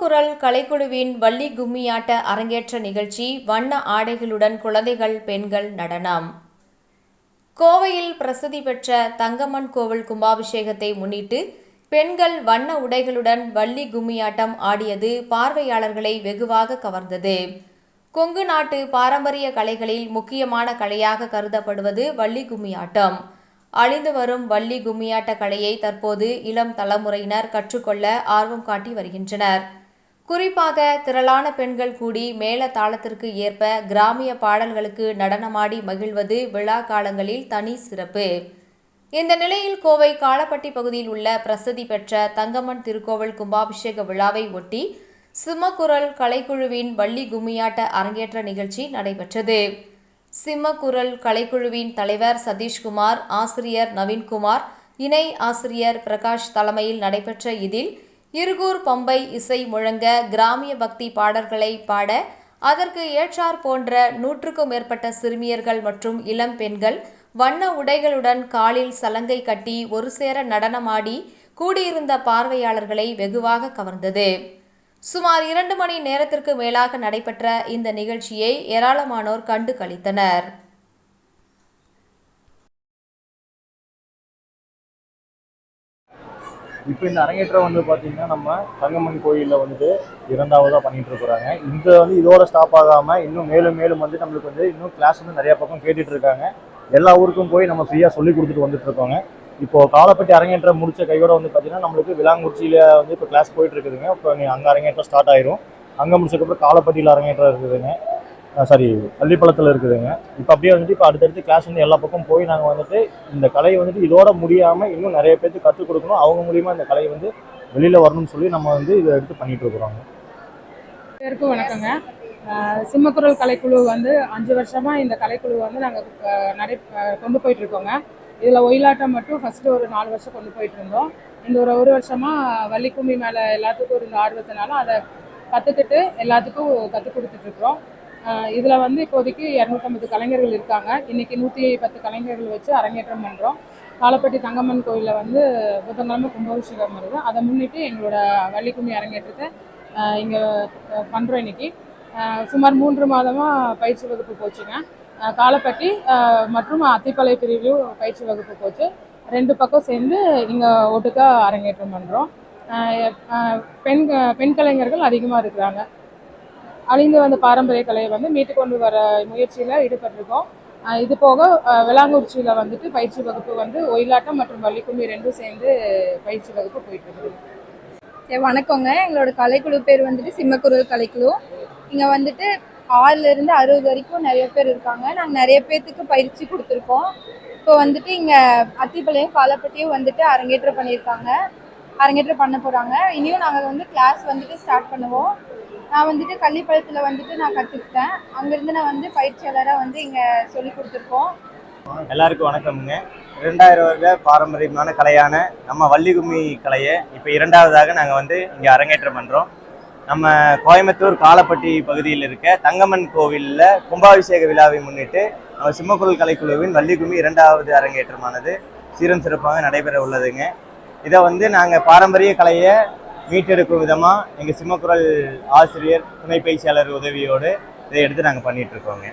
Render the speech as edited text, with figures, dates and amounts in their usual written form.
சிம்மக்குரல் கலைக்குழுவின் வள்ளி கும்மியாட்ட அரங்கேற்ற நிகழ்ச்சி வண்ண ஆடைகளுடன் குழந்தைகள் பெண்கள் நடனம். கோவையில் பிரசித்தி பெற்ற தங்கம்மன் கோவில் கும்பாபிஷேகத்தை முன்னிட்டு பெண்கள் வண்ண உடைகளுடன் வள்ளி கும்மியாட்டம் ஆடியது பார்வையாளர்களை வெகுவாக கவர்ந்தது. கொங்கு நாட்டு பாரம்பரிய கலைகளில் முக்கியமான கலையாக கருதப்படுவது வள்ளி கும்மியாட்டம். அழிந்து வரும் வள்ளி கும்மியாட்ட கலையை தற்போது இளம் தலைமுறையினர் கற்றுக்கொள்ள ஆர்வம் காட்டி வருகின்றனர். குறிப்பாக திரளான பெண்கள் கூடி மேள தாளத்திற்கு ஏற்ப கிராமிய பாடல்களுக்கு நடனமாடி மகிழ்வது விழா காலங்களில் தனி சிறப்பு. இந்த நிலையில் கோவை காலப்பட்டி பகுதியில் உள்ள பிரசித்தி பெற்ற தங்கம்மன் திருக்கோவில் கும்பாபிஷேக விழாவை ஒட்டி சிம்மக்குரல் கலைக்குழுவின் வள்ளி கும்மியாட்ட அரங்கேற்ற நிகழ்ச்சி நடைபெற்றது. சிம்மக்குரல் கலைக்குழுவின் தலைவர் சதீஷ்குமார், ஆசிரியர் நவீன்குமார், இணை ஆசிரியர் பிரகாஷ் தலைமையில் நடைபெற்ற இதில் இருகூர் பம்பை இசை முழங்க கிராமிய பக்தி பாடல்களை பாட அதற்கு ஏற்றார் போன்ற 100க்கும் மேற்பட்ட சிறுமியர்கள் மற்றும் இளம் பெண்கள் வண்ண உடைகளுடன் காலில் சலங்கை கட்டி ஒரு சேர நடனமாடி கூடியிருந்த பார்வையாளர்களை வெகுவாக கவர்ந்தது. சுமார் 2 மணி நேரத்திற்கு மேலாக நடைபெற்ற இந்த நிகழ்ச்சியை ஏராளமானோர் கண்டு களித்தனர். இப்போ இந்த அரங்கேற்றம் பார்த்தீங்கன்னா நம்ம தங்கம்மன் கோயிலில் 2வதாக பண்ணிட்டு இருக்கிறாங்க. இதோட ஸ்டாப் ஆகாமல் இன்னும் மேலும் மேலும் நம்மளுக்கு இன்னும் கிளாஸ் நிறையா பக்கம் கேட்டுட்டு இருக்காங்க. எல்லா ஊருக்கும் போய் நம்ம ஃப்ரீயாக சொல்லி கொடுத்துட்டு வந்துட்டு இருக்கோங்க. இப்போ காலப்பட்டி அரங்கேற்றம் முடிச்ச கையோட பார்த்தீங்கன்னா நம்மளுக்கு விளாங்குறிச்சியில் இப்போ கிளாஸ் போயிட்டு இருக்குதுங்க. இப்போ அங்கே அரங்கேற்றம் ஸ்டார்ட் ஆயிரும். அங்கே முடிச்சதுக்கப்புறம் காலப்பட்டியில் அரங்கேற்றம் இருக்குதுங்க. பள்ளிப்பழத்தில் இருக்குதுங்க. இப்போ அப்படியே இப்போ அடுத்தடுத்து கிளாஸ் எல்லா பக்கம் போய் நாங்கள் இந்த கலையை இதோட முடியாமல் இன்னும் நிறைய பேருக்கு கற்றுக் கொடுக்கணும். அவங்க மூலியமா இந்த கலையை வெளியில் வரணும்னு சொல்லி நம்ம இதை எடுத்து பண்ணிட்டு இருக்கிறோங்க. பேருக்கும் வணக்கங்க. சிம்மக்குரல் கலைக்குழு 5 வருஷமாக இந்த கலைக்குழு நாங்கள் கொண்டு போயிட்டு இருக்கோங்க. இதில் ஒயிலாட்டம் மட்டும் ஃபஸ்ட்டு ஒரு 4 வருஷம் கொண்டு போயிட்டு இருந்தோம். இந்த ஒரு வருஷமாக வள்ளி கும்மி மேலே எல்லாத்துக்கும் இருந்த ஆர்வத்தினால அதை கற்றுக்கிட்டு எல்லாத்துக்கும் கற்றுக் கொடுத்துட்ருக்குறோம். இதில் இப்போதைக்கு 250 கலைஞர்கள் இருக்காங்க. இன்றைக்கி 110 கலைஞர்கள் வச்சு அரங்கேற்றம் பண்ணுறோம். காலப்பட்டி தங்கம்மன் கோயிலில் புதன்கிழமை கும்பாபிஷேகம் வருது. அதை முன்னிட்டு எங்களோட வள்ளி கும்மி அரங்கேற்றத்தை இங்கே பண்ணுறோம். இன்றைக்கி சுமார் 3 மாதமாக பயிற்சி வகுப்பு போச்சுங்க. காலப்பட்டி மற்றும் அத்திப்பளை பிரிவிலும் பயிற்சி வகுப்பு போச்சு. 2 பக்கம் சேர்ந்து இங்கே ஒட்டுக்கா அரங்கேற்றம் பண்ணுறோம். பெண் கலைஞர்கள் அதிகமாக இருக்கிறாங்க. அழிந்து வந்த பாரம்பரிய கலையை மீட்டு கொண்டு வர முயற்சியில் ஈடுபட்டிருக்கோம். இது போக விளாங்குறிச்சியில் பயிற்சி வகுப்பு ஒயிலாட்டம் மற்றும் வள்ளி கும்மி 2ம் சேர்ந்து பயிற்சி வகுப்பு போயிட்டு இருக்குது. வணக்கங்க. எங்களோட கலைக்குழு பேர் சிம்மக்குரல் கலைக்குழு. இங்கே 6லேருந்து 60 வரைக்கும் நிறைய பேர் இருக்காங்க. நாங்கள் நிறைய பேர்த்துக்கு பயிற்சி கொடுத்துருக்கோம். இப்போ இங்கே அத்திப்பள்ளியும் காலப்பட்டியும் அரங்கேற்றம் பண்ணியிருக்காங்க. அரங்கேற்றம் பண்ண போகிறாங்க. இனியும் நாங்கள் கிளாஸ் ஸ்டார்ட் பண்ணுவோம். நான் கள்ளிப்பழத்தில் நான் கற்றுக்கிட்டேன். அங்கேருந்து நான் பயிற்சியாளராக இங்கே சொல்லி கொடுத்துருக்கோம். எல்லாருக்கும் வணக்கம்ங்க. 2000 வருட பாரம்பரியமான கலையான நம்ம வள்ளி கும்மி கலையை இப்போ 2வதாக நாங்கள் இங்கே அரங்கேற்றம் பண்ணுறோம். நம்ம கோயம்புத்தூர் காலப்பட்டி பகுதியில் இருக்க தங்கம்மன் கோவிலில் கும்பாபிஷேக விழாவை முன்னிட்டு நம்ம சிம்மக்குரல் கலைக்குழுவின் வள்ளி கும்மி 2வது அரங்கேற்றமானது சீரும் சிறப்பாக நடைபெற உள்ளதுங்க. இதை நாங்கள் பாரம்பரிய கலையை மீட்டெடுக்கும் விதமாக எங்கள் சிம்மக்குரல் ஆசிரியர் துணை பயிற்சியாளர் உதவியோடு இதை எடுத்து நாங்கள் பண்ணிகிட்ருக்கோங்க.